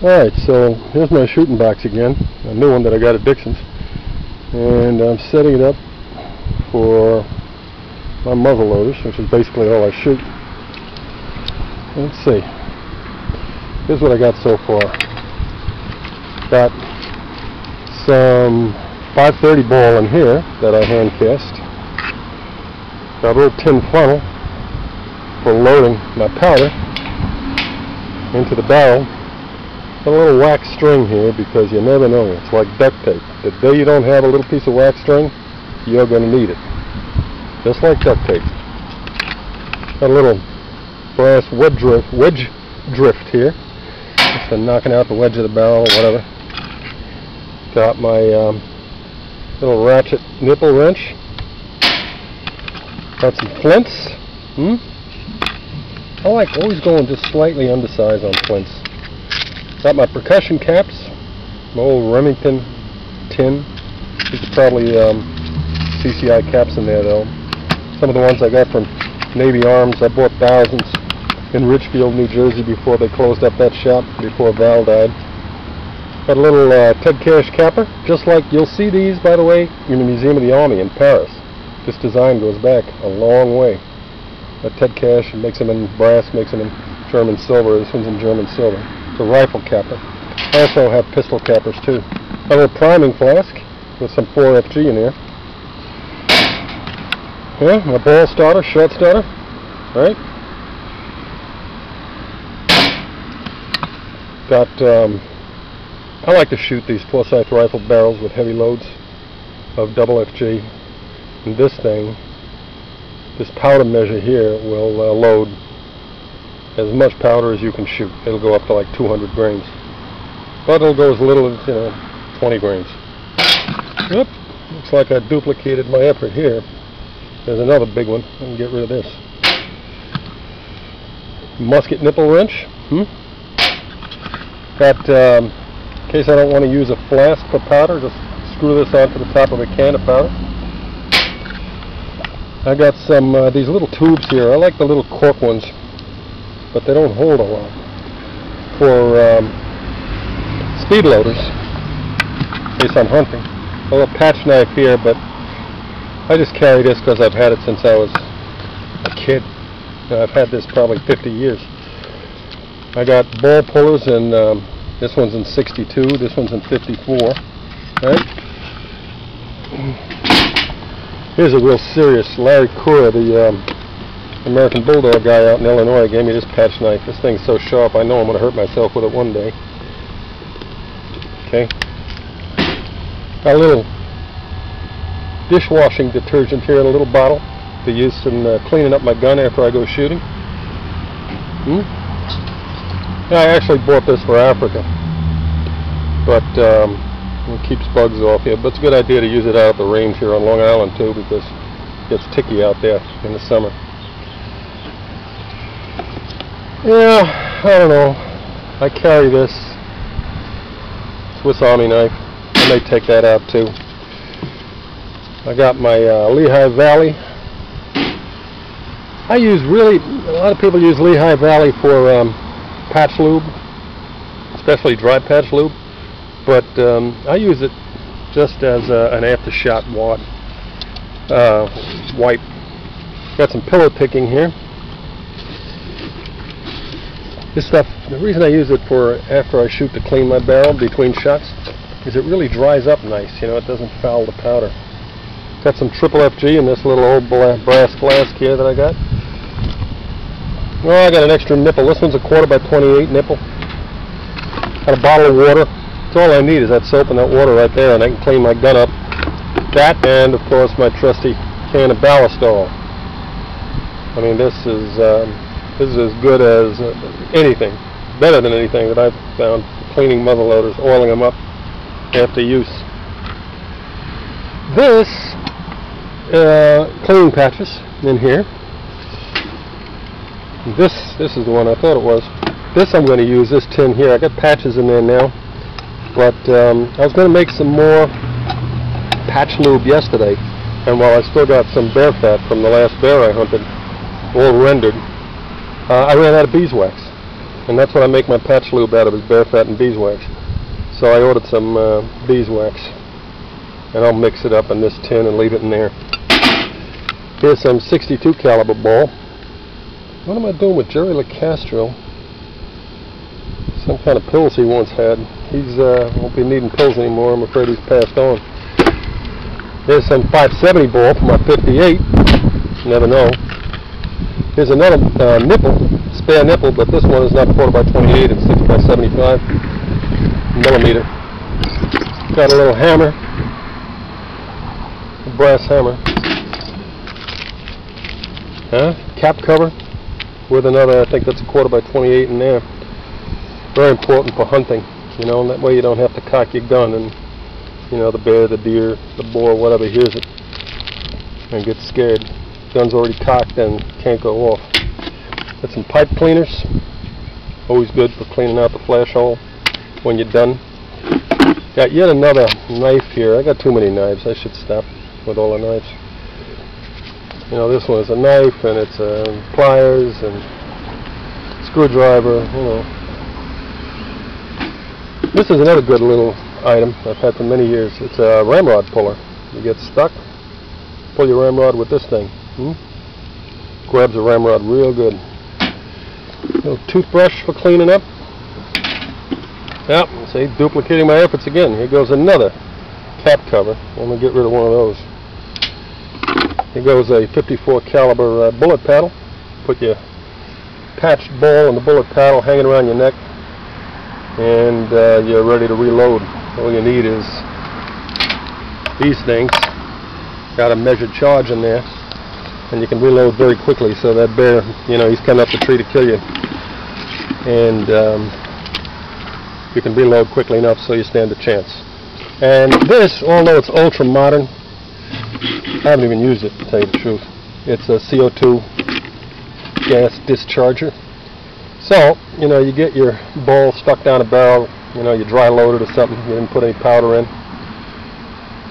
Alright, so here's my shooting box again, a new one that I got at Dixon's, and I'm setting it up for my muzzle loaders, which is basically all I shoot. Let's see, here's what I got so far. Got some 530 ball in here that I hand cast. Got a little tin funnel for loading my powder into the barrel. Got a little wax string here because you never know. It's like duct tape. The day you don't have a little piece of wax string, you're going to need it. Just like duct tape. Got a little brass wedge drift here. Just for knocking out the wedge of the barrel or whatever. Got my little ratchet nipple wrench. Got some flints. I like always going just slightly undersized on flints. Got my percussion caps, my old Remington tin. These are probably CCI caps in there though. Some of the ones I got from Navy Arms. I bought thousands in Richfield, New Jersey before they closed up that shop, before Val died. Got a little Ted Cash capper, just like you'll see these, by the way, in the Museum of the Army in Paris. This design goes back a long way. Ted Cash makes them in brass, makes them in German silver. This one's in German silver. It's a rifle capper. I also have pistol cappers too. A little priming flask with some 4FG in there. Yeah, my ball starter, short starter. Right. Got I like to shoot these Forsyth rifle barrels with heavy loads of double FG. And this thing, this powder measure here will load as much powder as you can shoot. It'll go up to like 200 grains. But it'll go as little as, 20 grains. Yep, looks like I duplicated my effort here. There's another big one. I can get rid of this. Musket nipple wrench. Got, in case I don't want to use a flask for powder, just screw this onto the top of a can of powder. I got some these little tubes here. I like the little cork ones, but they don't hold a lot. For speed loaders, in case I'm hunting. A little patch knife here, but I just carry this because I've had it since I was a kid. I've had this probably 50 years. I got ball pullers, and this one's in 62, this one's in 54. Right? Here's a real serious Larry Cura, the American Bulldog guy out in Illinois, gave me this patch knife. This thing's so sharp, I know I'm going to hurt myself with it one day. Okay. Got a little dishwashing detergent here in a little bottle to use in cleaning up my gun after I go shooting. Yeah, I actually bought this for Africa, but it keeps bugs off here. But it's a good idea to use it out at the range here on Long Island too, because it gets ticky out there in the summer. Yeah, I don't know. I carry this Swiss Army knife. I may take that out too. I got my Lehigh Valley. I use a lot of people use Lehigh Valley for patch lube, especially dry patch lube, but I use it just as an after-shot wad wipe. Got some pillow picking here. This stuff, the reason I use it for after I shoot to clean my barrel between shots is it really dries up nice, it doesn't foul the powder. Got some triple FG in this little old brass flask here that I got. Well, I got an extra nipple. This one's a 1/4x28 nipple. Got a bottle of water. That's all I need is that soap and that water right there, and I can clean my gun up. That, and of course my trusty can of ballast oil. I mean, this is as good as anything, better than anything that I've found for cleaning muzzle loaders, oiling them up after use. This cleaning patches in here. This is the one I thought it was. This I'm going to use, this tin here. I got patches in there now, but I was going to make some more patch lube yesterday, and while I still got some bear fat from the last bear I hunted, all rendered, I ran out of beeswax. and that's what I make my patch lube out of, is bear fat and beeswax. So I ordered some beeswax, and I'll mix it up in this tin and leave it in there. Here's some 62 caliber ball. What am I doing with Jerry LaCastro? Some kind of pills he once had. He's won't be needing pills anymore. I'm afraid he's passed on. Here's some 570 ball for my 58. Never know. Here's another nipple, spare nipple, but this one is not 4x28. It's 6x75 millimeter. Got a little hammer, a brass hammer. Cap cover with another, I think that's a 1/4x28 in there. Very important for hunting, you know, and that way you don't have to cock your gun and, you know, the bear, the deer, the boar, whatever hears it and gets scared. Gun's already cocked and can't go off. Got some pipe cleaners, always good for cleaning out the flash hole when you're done. Got yet another knife here. I got too many knives. I should stop with all the knives. You know, this one is a knife, and it's pliers and screwdriver, you know. This is another good little item I've had for many years. It's a ramrod puller. You get stuck, pull your ramrod with this thing. Grabs a ramrod real good. Little toothbrush for cleaning up. Yep, see, duplicating my efforts again. Here goes another cap cover. I'm going to get rid of one of those. Here goes a 54 caliber bullet paddle. Put your patched ball and the bullet paddle hanging around your neck, and you're ready to reload. All you need is these things. Got a measured charge in there, and you can reload very quickly, so that bear, you know, he's coming up the tree to kill you, and you can reload quickly enough so you stand a chance. And this, although it's ultra modern, I haven't even used it, to tell you the truth. It's a CO2 gas discharger. So, you know, you get your ball stuck down a barrel, you know, you dry load it or something, you didn't put any powder in.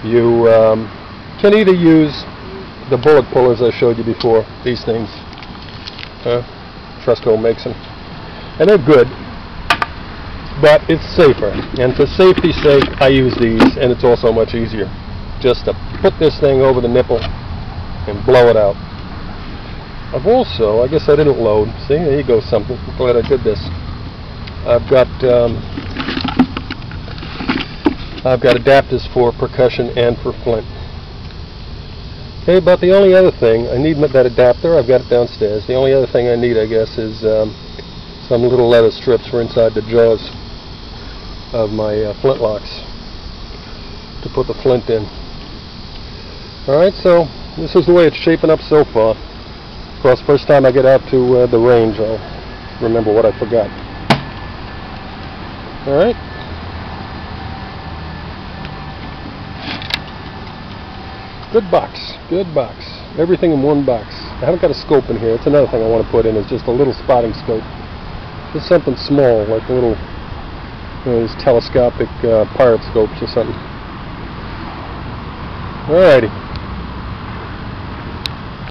You can either use the bullet pullers I showed you before, these things. Tresco makes them. And they're good, but it's safer. And for safety's sake, I use these, and it's also much easier. Just to put this thing over the nipple and blow it out. I've also, I guess I didn't load. See, there you go, something. I'm glad I did this. I've got adapters for percussion and for flint. Okay, but the only other thing, I need that adapter. I've got it downstairs. The only other thing I need, I guess, is some little leather strips for inside the jaws of my flintlocks to put the flint in. Alright, so this is the way it's shaping up so far. Of course, first time I get out to the range, I'll remember what I forgot. Alright. Good box. Good box. Everything in one box. I haven't got a scope in here. It's another thing I want to put in, is just a little spotting scope. Just something small, like a little, you know, these telescopic pirate scopes or something. Alrighty.